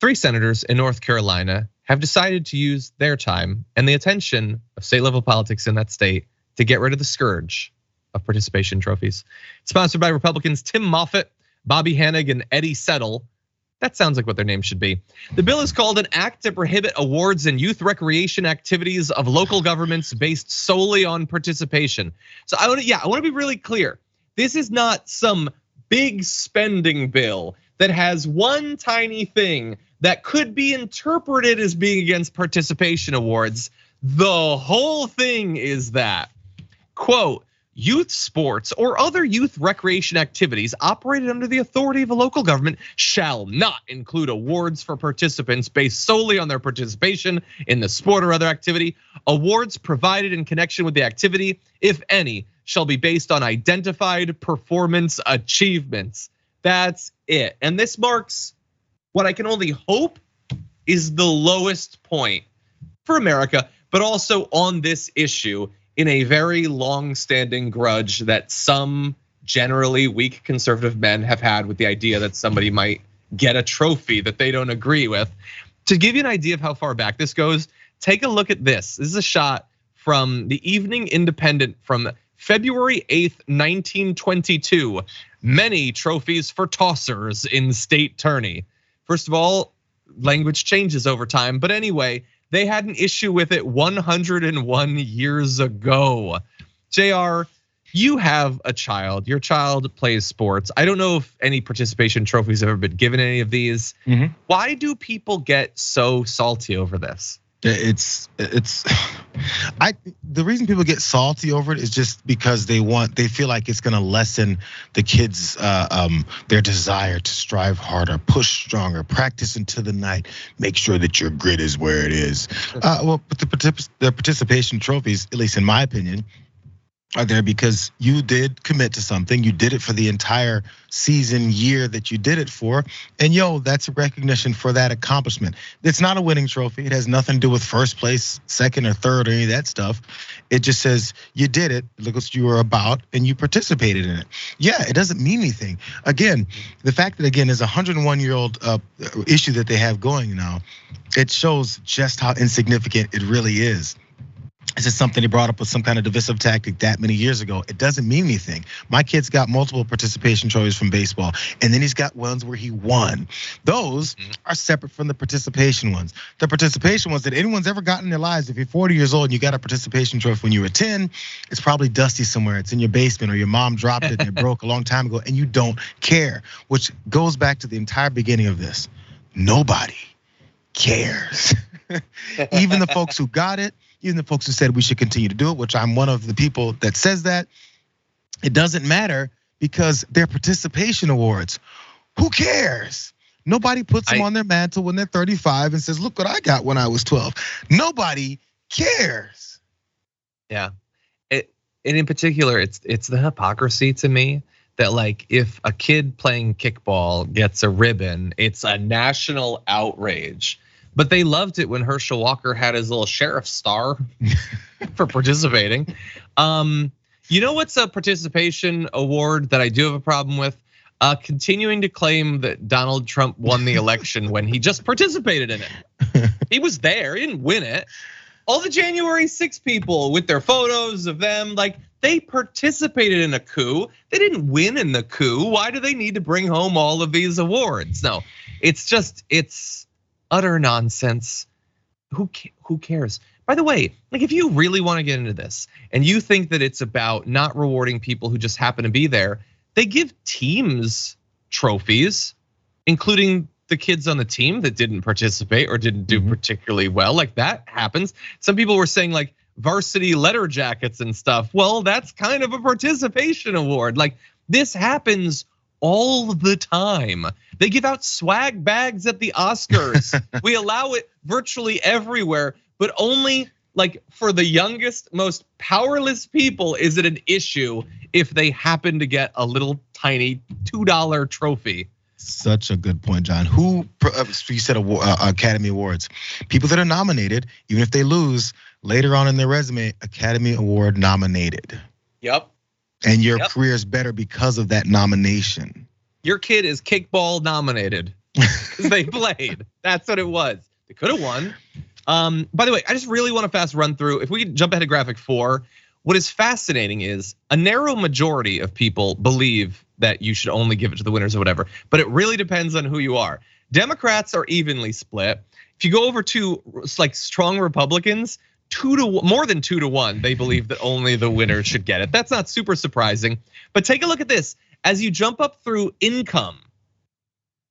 3 senators in North Carolina have decided to use their time and the attention of state level politics in that state to get rid of the scourge of participation trophies. Sponsored by Republicans Tim Moffitt, Bobby Hanig, and Eddie Settle. That sounds like what their name should be. The bill is called an act to prohibit awards and youth recreation activities of local governments based solely on participation. So I want to be really clear. This is not some big spending bill that has one tiny thing that could be interpreted as being against participation awards. The whole thing is that, quote, youth sports or other youth recreation activities operated under the authority of a local government shall not include awards for participants based solely on their participation in the sport or other activity. Awards provided in connection with the activity, if any, shall be based on identified performance achievements. That's it. And this marks what I can only hope is the lowest point for America, but also on this issue in a very long-standing grudge that some generally weak conservative men have had with the idea that somebody might get a trophy that they don't agree with. To give you an idea of how far back this goes, take a look at this. This is a shot from the Evening Independent from February 8th, 1922. Many trophies for tossers in state tourney. First of all, language changes over time, but anyway, they had an issue with it 101 years ago. JR, you have a child. Your child plays sports. I don't know if any participation trophies have ever been given any of these. Why do people get so salty over this? The reason people get salty over it is just because they feel like it's gonna lessen the kids' their desire to strive harder, push stronger, practice into the night, make sure that your grit is where it is. But the participation trophies, at least in my opinion, are there because you did commit to something. You did it for the entire season, year that you did it for. And that's a recognition for that accomplishment. It's not a winning trophy. It has nothing to do with first place, second or third or any of that stuff. It just says you did it, look what you were about, and you participated in it. Yeah, it doesn't mean anything. Again, the fact that there's a 101-year-old issue that they have going now, it shows just how insignificant it really is. It's just something they brought up with some kind of divisive tactic that many years ago. It doesn't mean anything. My kid's got multiple participation trophies from baseball, and then he's got ones where he won. Those are separate from the participation ones. The participation ones that anyone's ever gotten in their lives, if you're 40 years old and you got a participation trophy when you were 10, it's probably dusty somewhere. It's in your basement or your mom dropped it and it broke a long time ago and you don't care, which goes back to the entire beginning of this. Nobody cares. Even the folks who got it, even the folks who said we should continue to do it, which I'm one of the people that says that, it doesn't matter because they're participation awards. Who cares? Nobody puts them on their mantle when they're 35 and says, look what I got when I was 12. Nobody cares. Yeah, and in particular, it's the hypocrisy to me that like if a kid playing kickball gets a ribbon, it's a national outrage. But they loved it when Herschel Walker had his little sheriff star for participating. You know what's a participation award that I do have a problem with? Continuing to claim that Donald Trump won the election when he just participated in it. He was there, he didn't win it. All the January 6 people with their photos of them, like they participated in a coup. They didn't win in the coup. Why do they need to bring home all of these awards? No, it's utter nonsense. Who cares? By the way, like if you really want to get into this and you think that it's about not rewarding people who just happen to be there, they give teams trophies, including the kids on the team that didn't participate or didn't do particularly well. Like that happens. Some people were saying like varsity letter jackets and stuff. Well, that's kind of a participation award. Like this happens all the time. They give out swag bags at the Oscars. We allow it virtually everywhere, but only like for the youngest, most powerless people is it an issue if they happen to get a little tiny $2 trophy. Such a good point, John. You said Academy Awards. People that are nominated, even if they lose later on in their resume, Academy Award nominated. Yep. And your career is better because of that nomination. Your kid is kickball nominated. They played. That's what it was. They could have won. By the way, I just really want to fast run through. If we could jump ahead to graphic 4, what is fascinating is a narrow majority of people believe that you should only give it to the winners or whatever, but it really depends on who you are. Democrats are evenly split. If you go over to like strong Republicans, more than 2 to 1, they believe that only the winner should get it. That's not super surprising, but take a look at this. As you jump up through income,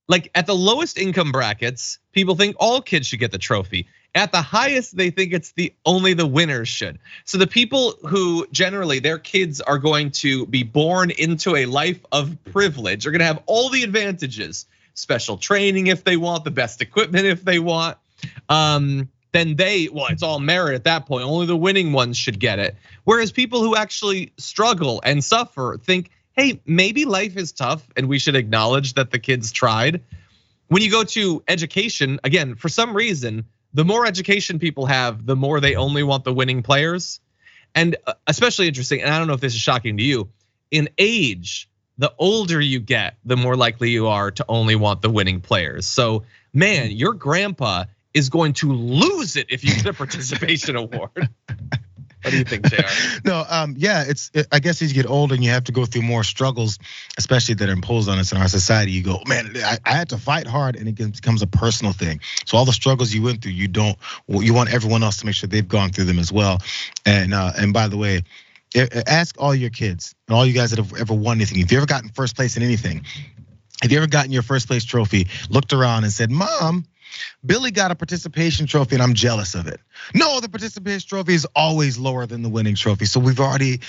like at the lowest income brackets, people think all kids should get the trophy. At the highest, they think it's only the winners should. So the people who generally their kids are going to be born into a life of privilege are gonna have all the advantages, special training if they want, the best equipment if they want. Then it's all merit at that point. Only the winning ones should get it. Whereas people who actually struggle and suffer think, hey, maybe life is tough and we should acknowledge that the kids tried. When you go to education, again, for some reason, the more education people have, the more they only want the winning players. And especially interesting, and I don't know if this is shocking to you, in age, the older you get, the more likely you are to only want the winning players. So man, your grandpa is going to lose it if you get a participation award. What do you think, JR? No, yeah, I guess as you get older and you have to go through more struggles, especially that are imposed on us in our society, you go, man, I had to fight hard, and it becomes a personal thing. So all the struggles you went through, you want everyone else to make sure they've gone through them as well. And by the way, ask all your kids and all you guys that have ever won anything. If you ever gotten first place in anything, have you ever gotten your first place trophy, looked around and said, Mom, Billy got a participation trophy and I'm jealous of it. No, the participation trophy is always lower than the winning trophy. So we've already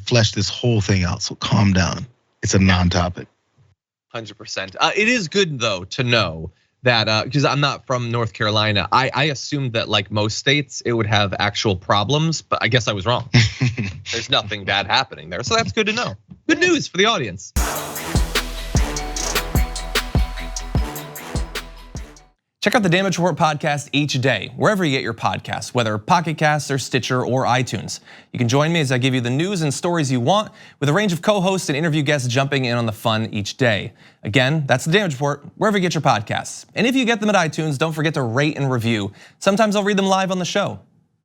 fleshed this whole thing out. So calm down. It's a non-topic. 100%. It is good though to know that because I'm not from North Carolina, I assumed that like most states it would have actual problems, but I guess I was wrong. There's nothing bad happening there, so that's good to know. Good news for the audience. Check out the Damage Report podcast each day, wherever you get your podcasts, whether Pocket Casts or Stitcher or iTunes. You can join me as I give you the news and stories you want, with a range of co-hosts and interview guests jumping in on the fun each day. Again, that's the Damage Report, wherever you get your podcasts. And if you get them at iTunes, don't forget to rate and review. Sometimes I'll read them live on the show.